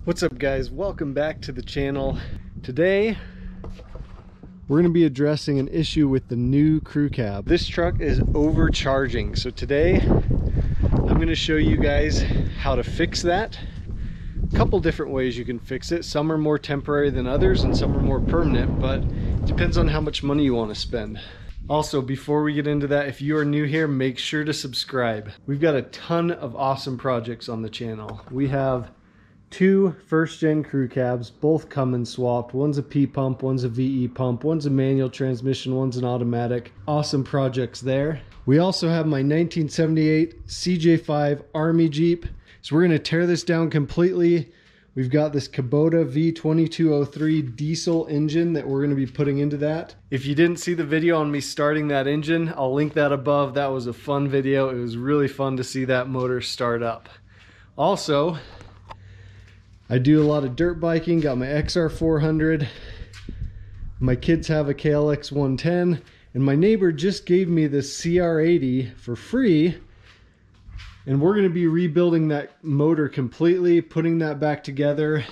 What's up guys, welcome back to the channel. Today we're going to be addressing an issue with the new crew cab. This truck is overcharging, so today I'm going to show you guys how to fix that. A couple different ways you can fix it. Some are more temporary than others and some are more permanent, but it depends on how much money you want to spend. Also, before we get into that, if you are new here, make sure to subscribe. We've got a ton of awesome projects on the channel. We have two first-gen crew cabs, both Cummins swapped. One's a P pump, one's a VE pump, one's a manual transmission, one's an automatic. Awesome projects there. We also have my 1978 CJ5 Army Jeep. So we're going to tear this down completely. We've got this Kubota V2203 diesel engine that we're going to be putting into that. If you didn't see the video on me starting that engine, I'll link that above. That was a fun video. It was really fun to see that motor start up. Also, I do a lot of dirt biking, got my XR400, my kids have a KLX 110, and my neighbor just gave me this CR80 for free, and we're going to be rebuilding that motor completely, putting that back together,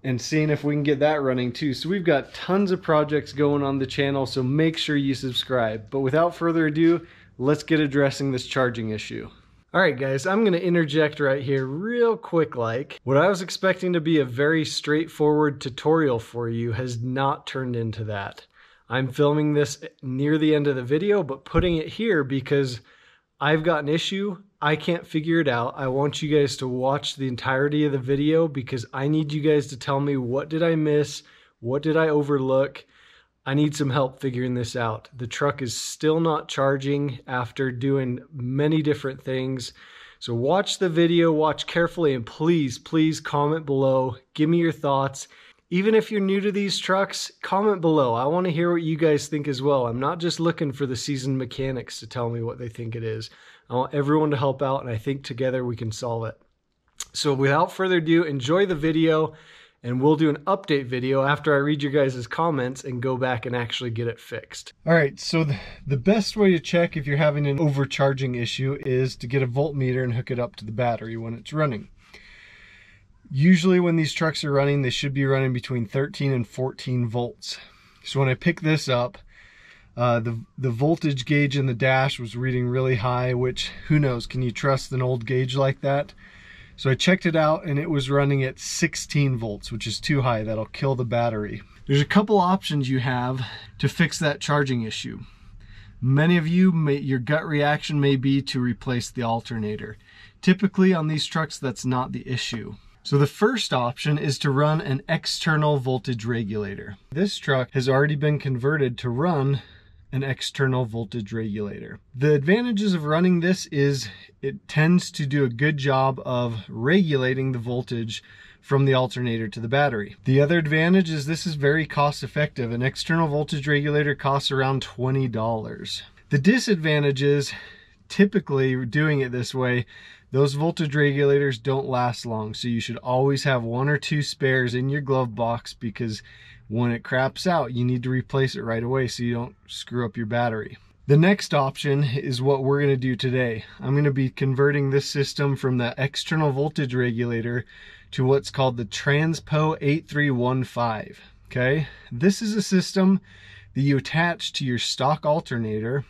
and seeing if we can get that running too. So we've got tons of projects going on the channel, so make sure you subscribe. But without further ado, let's get addressing this charging issue. Alright guys, I'm going to interject right here real quick like. What I was expecting to be a very straightforward tutorial for you has not turned into that. I'm filming this near the end of the video, but putting it here because I've got an issue. I can't figure it out. I want you guys to watch the entirety of the video because I need you guys to tell me what did I miss, what did I overlook. I need some help figuring this out. The truck is still not charging after doing many different things. So watch the video, watch carefully, and please, please comment below. Give me your thoughts. Even if you're new to these trucks, comment below. I want to hear what you guys think as well. I'm not just looking for the seasoned mechanics to tell me what they think it is. I want everyone to help out, and I think together we can solve it. So without further ado, enjoy the video. And we'll do an update video after I read your guys' comments and go back and actually get it fixed. All right, so the best way to check if you're having an overcharging issue is to get a voltmeter and hook it up to the battery when it's running. Usually when these trucks are running, they should be running between 13 and 14 volts. So when I pick this up, the voltage gauge in the dash was reading really high, which who knows, can you trust an old gauge like that? So I checked it out and it was running at 16 volts, which is too high. That'll kill the battery. There's a couple options you have to fix that charging issue. Many of you, your gut reaction may be to replace the alternator. Typically on these trucks, that's not the issue. So the first option is to run an external voltage regulator. This truck has already been converted to run an external voltage regulator. The advantages of running this is it tends to do a good job of regulating the voltage from the alternator to the battery. The other advantage is this is very cost effective. An external voltage regulator costs around $20. The disadvantage is typically doing it this way, those voltage regulators don't last long, so you should always have one or two spares in your glove box because when it craps out, you need to replace it right away so you don't screw up your battery. The next option is what we're going to do today. I'm going to be converting this system from the external voltage regulator to what's called the Transpo 8315. Okay, this is a system that you attach to your stock alternator,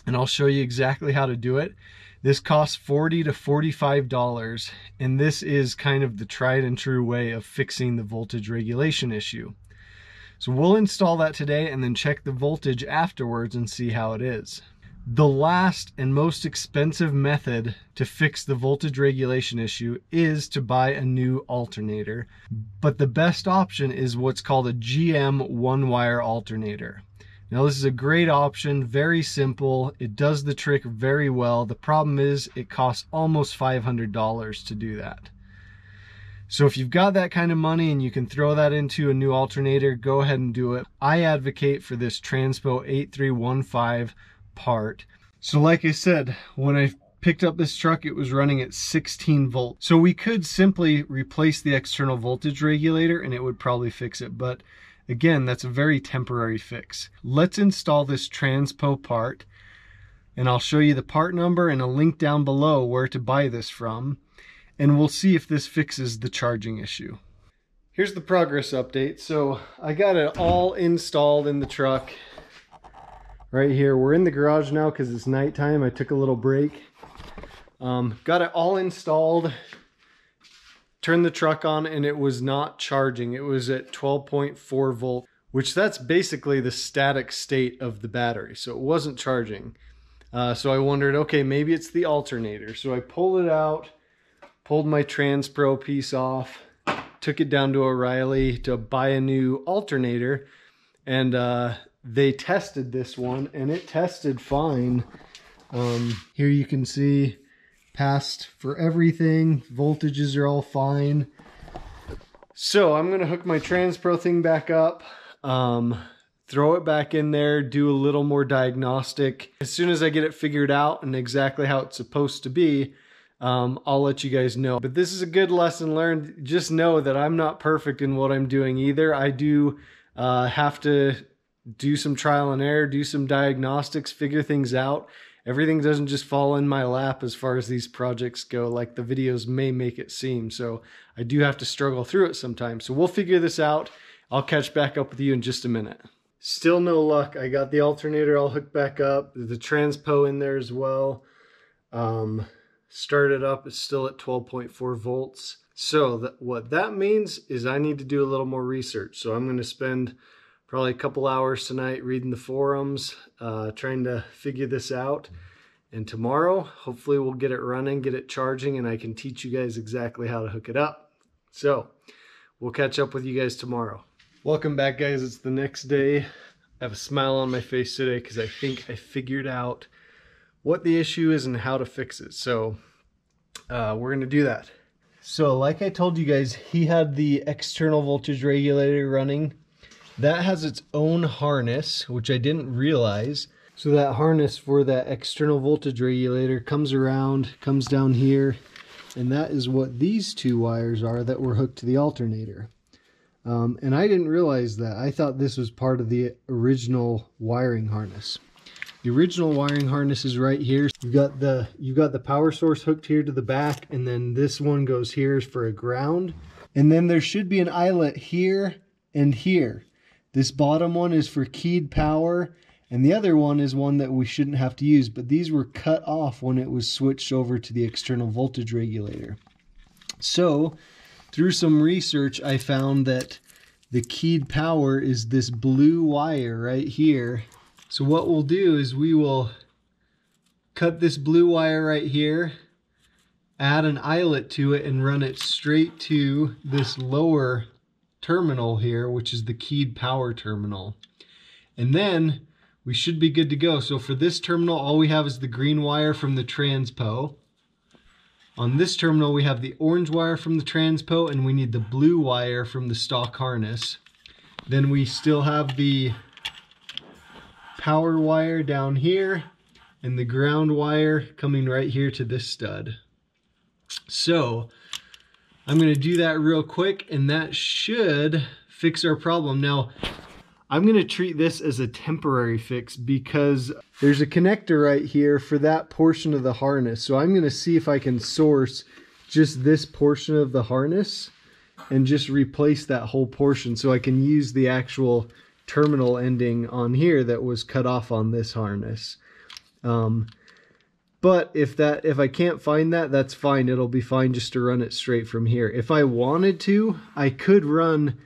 and I'll show you exactly how to do it. This costs $40 to $45, and this is kind of the tried and true way of fixing the voltage regulation issue. So we'll install that today and then check the voltage afterwards and see how it is. The last and most expensive method to fix the voltage regulation issue is to buy a new alternator, but the best option is what's called a GM one-wire alternator. Now this is a great option, very simple, it does the trick very well. The problem is it costs almost $500 to do that. So if you've got that kind of money and you can throw that into a new alternator, go ahead and do it. I advocate for this Transpo 8315 part. So like I said, when I picked up this truck, it was running at 16 volts. So we could simply replace the external voltage regulator and it would probably fix it. But again, that's a very temporary fix. Let's install this Transpo part and I'll show you the part number and a link down below where to buy this from. and we'll see if this fixes the charging issue. Here's the progress update. So I got it all installed in the truck right here. We're in the garage now because it's nighttime. I took a little break. Got it all installed, turned the truck on, and it was not charging. It was at 12.4 volt, which that's basically the static state of the battery. So it wasn't charging. So I wondered, okay, maybe it's the alternator. So I pulled it out, pulled my TransPro piece off, took it down to O'Reilly to buy a new alternator, and they tested this one and it tested fine. Here you can see passed for everything. Voltages are all fine. So I'm gonna hook my TransPro thing back up, throw it back in there, do a little more diagnostic. As soon as I get it figured out and exactly how it's supposed to be, I'll let you guys know. But this is a good lesson learned. Just know that I'm not perfect in what I'm doing either. I do have to do some trial and error, do some diagnostics, figure things out. Everything doesn't just fall in my lap as far as these projects go, like the videos may make it seem. So I do have to struggle through it sometimes. So we'll figure this out. I'll catch back up with you in just a minute. Still no luck. I got the alternator all hooked back up. The TransPro in there as well. Started up, it's still at 12.4 volts. So what that means is I need to do a little more research. So I'm going to spend probably a couple hours tonight reading the forums, trying to figure this out. And tomorrow, hopefully we'll get it running, get it charging, and I can teach you guys exactly how to hook it up. So we'll catch up with you guys tomorrow. Welcome back, guys. It's the next day. I have a smile on my face today because I think I figured out what the issue is and how to fix it. So we're gonna do that. So like I told you guys, he had the external voltage regulator running. That has its own harness, which I didn't realize. So that harness for that external voltage regulator comes around, comes down here, and that is what these two wires are that were hooked to the alternator. And I didn't realize that. I thought this was part of the original wiring harness. The original wiring harness is right here. You've got the power source hooked here to the back, and then this one goes here for a ground. And then there should be an eyelet here and here. This bottom one is for keyed power, and the other one is one that we shouldn't have to use, but these were cut off when it was switched over to the external voltage regulator. So through some research, I found that the keyed power is this blue wire right here. So what we'll do is we will cut this blue wire right here, add an eyelet to it, and run it straight to this lower terminal here, which is the keyed power terminal. And then we should be good to go. So for this terminal, all we have is the green wire from the TransPro. On this terminal, we have the orange wire from the TransPro, and we need the blue wire from the stock harness. Then we still have the power wire down here and the ground wire coming right here to this stud. So I'm going to do that real quick, and that should fix our problem. Now I'm going to treat this as a temporary fix because there's a connector right here for that portion of the harness. So I'm going to see if I can source just this portion of the harness and just replace that whole portion so I can use the actual terminal ending on here that was cut off on this harness. But if I can't find that, that's fine. It'll be fine just to run it straight from here. If I wanted to, I could run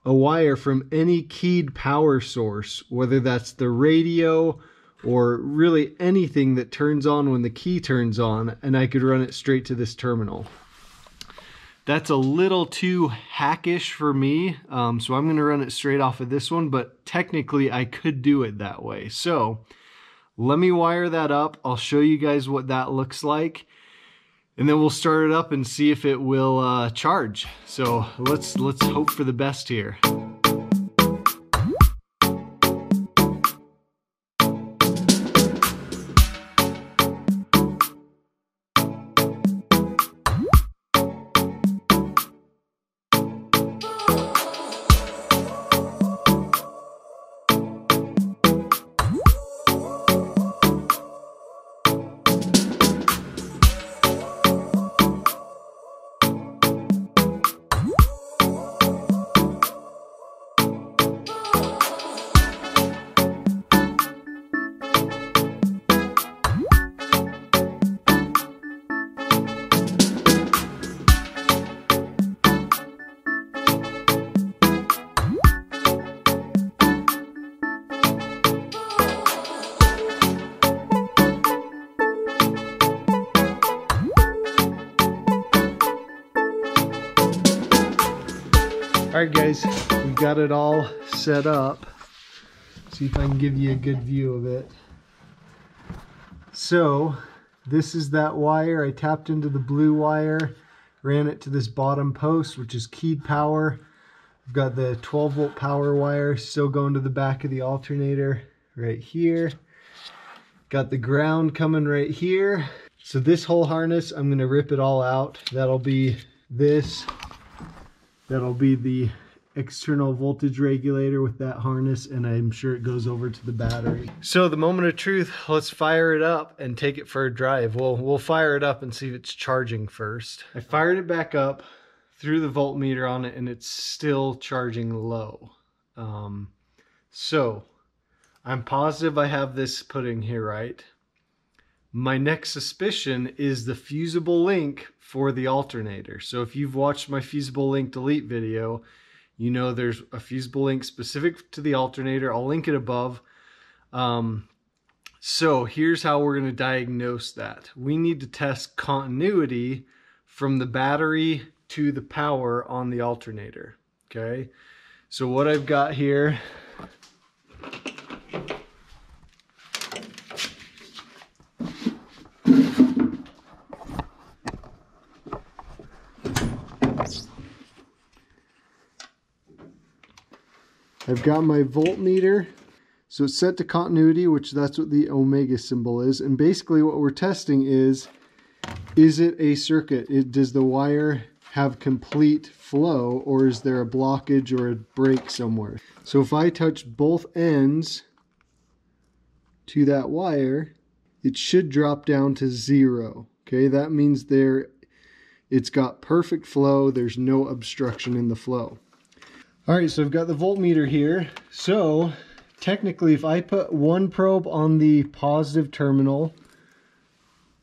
a wire from any keyed power source, whether that's the radio or really anything that turns on when the key turns on, and I could run it straight to this terminal. That's a little too hackish for me, so I'm going to run it straight off of this one, but technically I could do it that way. So let me wire that up. I'll show you guys what that looks like, and then we'll start it up and see if it will charge. So let's hope for the best here. Alright guys, we got it all set up. See if I can give you a good view of it. So this is that wire. I tapped into the blue wire, ran it to this bottom post, which is keyed power. I've got the 12 volt power wire still going to the back of the alternator right here. Got the ground coming right here. So this whole harness, I'm going to rip it all out. That'll be this. That'll be the external voltage regulator with that harness, and I'm sure it goes over to the battery. So the moment of truth, let's fire it up and take it for a drive. We'll fire it up and see if it's charging first. I fired it back up, threw the voltmeter on it, and it's still charging low. So I'm positive I have this put in here right. My next suspicion is the fusible link for the alternator. So if you've watched my fusible link delete video, you know there's a fusible link specific to the alternator. I'll link it above. So here's how we're going to diagnose that. We need to test continuity from the battery to the power on the alternator. Okay, so what I've got here, I've got my voltmeter, so it's set to continuity, which that's what the omega symbol is. And basically what we're testing is it a circuit? Does the wire have complete flow, or is there a blockage or a break somewhere? So if I touch both ends to that wire, it should drop down to 0. Okay, that means it's got perfect flow. There's no obstruction in the flow. Alright, so I've got the voltmeter here. So technically if I put one probe on the positive terminal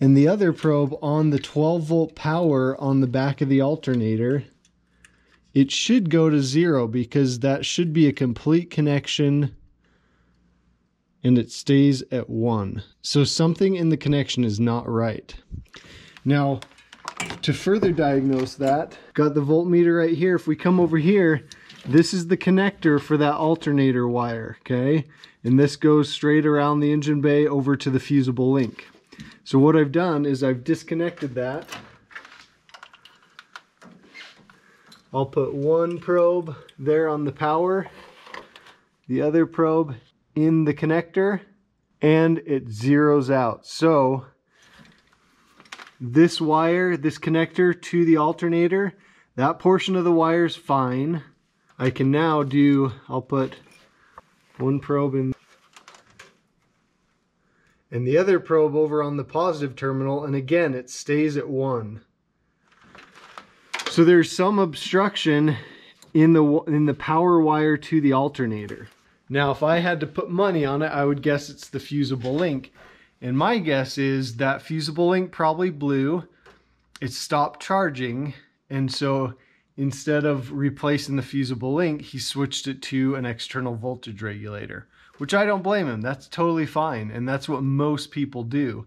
and the other probe on the 12 volt power on the back of the alternator, it should go to 0 because that should be a complete connection and it stays at 1. So something in the connection is not right. Now, to further diagnose that, got the voltmeter right here. If we come over here, this is the connector for that alternator wire, okay? And this goes straight around the engine bay over to the fusible link. So what I've done is I've disconnected that. I'll put one probe there on the power, the other probe in the connector, and it zeroes out. So this wire, this connector to the alternator, that portion of the wire is fine. I can now I'll put one probe in and the other probe over on the positive terminal, and again it stays at 1. So there's some obstruction in the power wire to the alternator. Now if I had to put money on it, I would guess it's the fusible link. And my guess is that fusible link probably blew, it stopped charging, and so instead of replacing the fusible link, he switched it to an external voltage regulator, which I don't blame him. That's totally fine, and that's what most people do.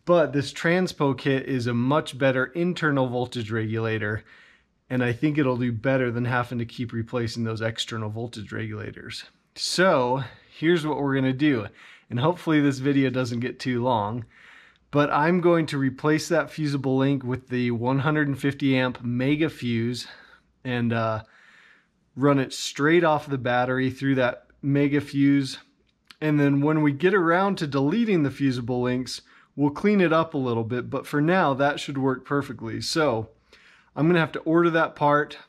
But this transpo kit is a much better internal voltage regulator, and I think it'll do better than having to keep replacing those external voltage regulators. So here's what we're going to do, and hopefully this video doesn't get too long. But I'm going to replace that fusible link with the 150 amp mega fuse and run it straight off the battery through that mega fuse. And then when we get around to deleting the fusible links, we'll clean it up a little bit. But for now, that should work perfectly. So I'm going to have to order that part,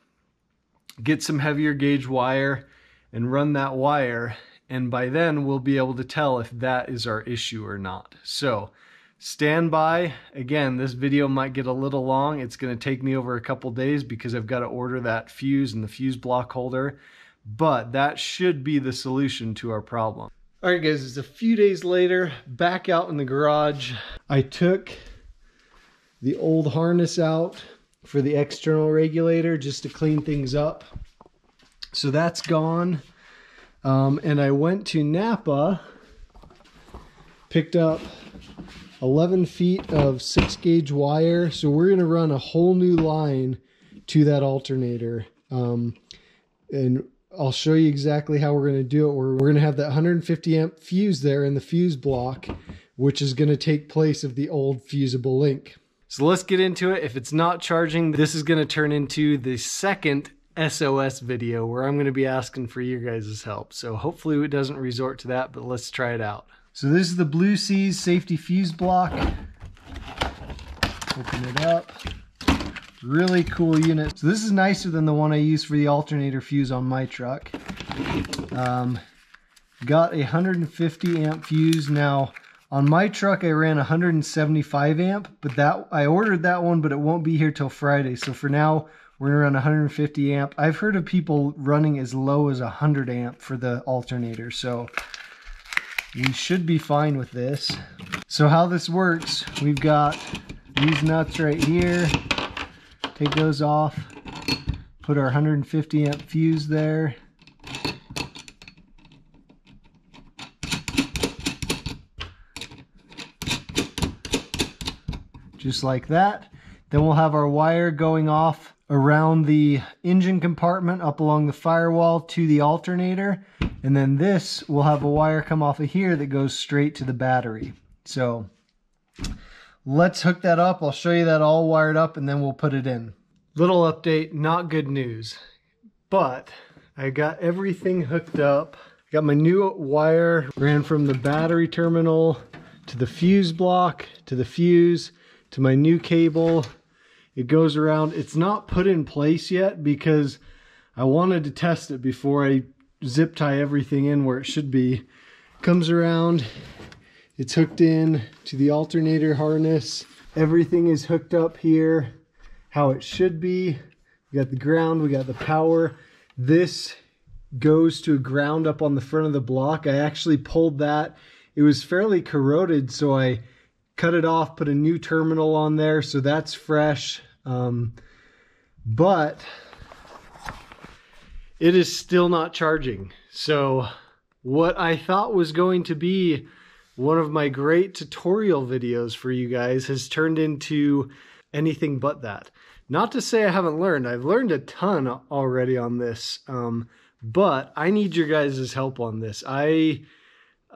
get some heavier gauge wire, and run that wire. And by then, we'll be able to tell if that is our issue or not. So stand by. Again, this video might get a little long. It's going to take me over a couple days because I've got to order that fuse and the fuse block holder, but that should be the solution to our problem. All right guys, it's a few days later, back out in the garage. I took the old harness out for the external regulator just to clean things up. So that's gone. And I went to Napa, picked up 11 feet of 6 gauge wire. So we're going to run a whole new line to that alternator And I'll show you exactly how we're going to do it. We're going to have that 150 amp fuse there in the fuse block, which is going to take place of the old FUSIBLE link. So let's get into it. If it's not charging, this is going to turn into the second SOS video where I'm going to be asking for your guys' help. So hopefully it doesn't resort to that, but let's try it out. So this is the Blue Seas safety fuse block. Open it up. Really cool unit. So this is nicer than the one I use for the alternator fuse on my truck. Got a 150 amp fuse. Now on my truck I ran 175 amp, but that I ordered that one, but it won't be here till Friday. So for now we're gonna run 150 amp. I've heard of people running as low as 100 amp for the alternator, so we should be fine with this. So how this works, we've got these nuts right here. Take those off, put our 150 amp fuse there. Just like that. Then we'll have our wire going off around the engine compartment up along the firewall to the alternator. And then this will have a wire come off of here that goes straight to the battery. So let's hook that up. I'll show you that all wired up and then we'll put it in. Little update, not good news, but I got everything hooked up. Got my new wire, ran from the battery terminal to the fuse block, to the fuse, to my new cable. It goes around. It's not put in place yet because I wanted to test it before I zip tie everything in where it should be. Comes around. It's hooked in to the alternator harness. Everything is hooked up here how it should be. We got the ground, we got the power. This goes to a ground up on the front of the block. I actually pulled that. It was fairly corroded, so I cut it off, put a new terminal on there, so that's fresh. But it is still not charging. So what I thought was going to be one of my great tutorial videos for you guys has turned into anything but that. Not to say I haven't learned. I've learned a ton already on this, but I need your guys' help on this.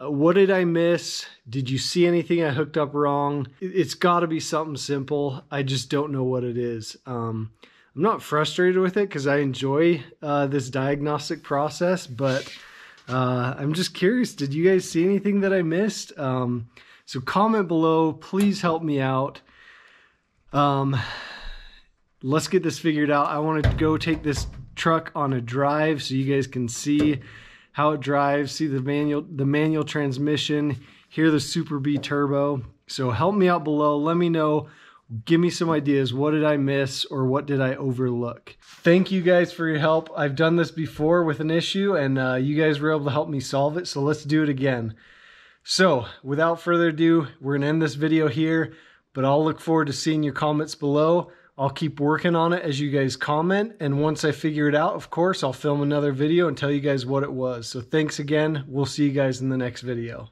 What did I miss? Did you see anything I hooked up wrong? It's got to be something simple. I just don't know what it is. I'm not frustrated with it because I enjoy this diagnostic process, but I'm just curious, did you guys see anything that I missed? So comment below, please help me out. Let's get this figured out. I want to go take this truck on a drive so you guys can see how it drives, see the manual transmission, hear the Super B turbo. So help me out below. Let me know. Give me some ideas. What did I miss or what did I overlook? Thank you guys for your help. I've done this before with an issue and you guys were able to help me solve it. So let's do it again. So without further ado, we're gonna end this video here, but I'll look forward to seeing your comments below. I'll keep working on it as you guys comment. And once I figure it out, of course, I'll film another video and tell you guys what it was. So thanks again. We'll see you guys in the next video.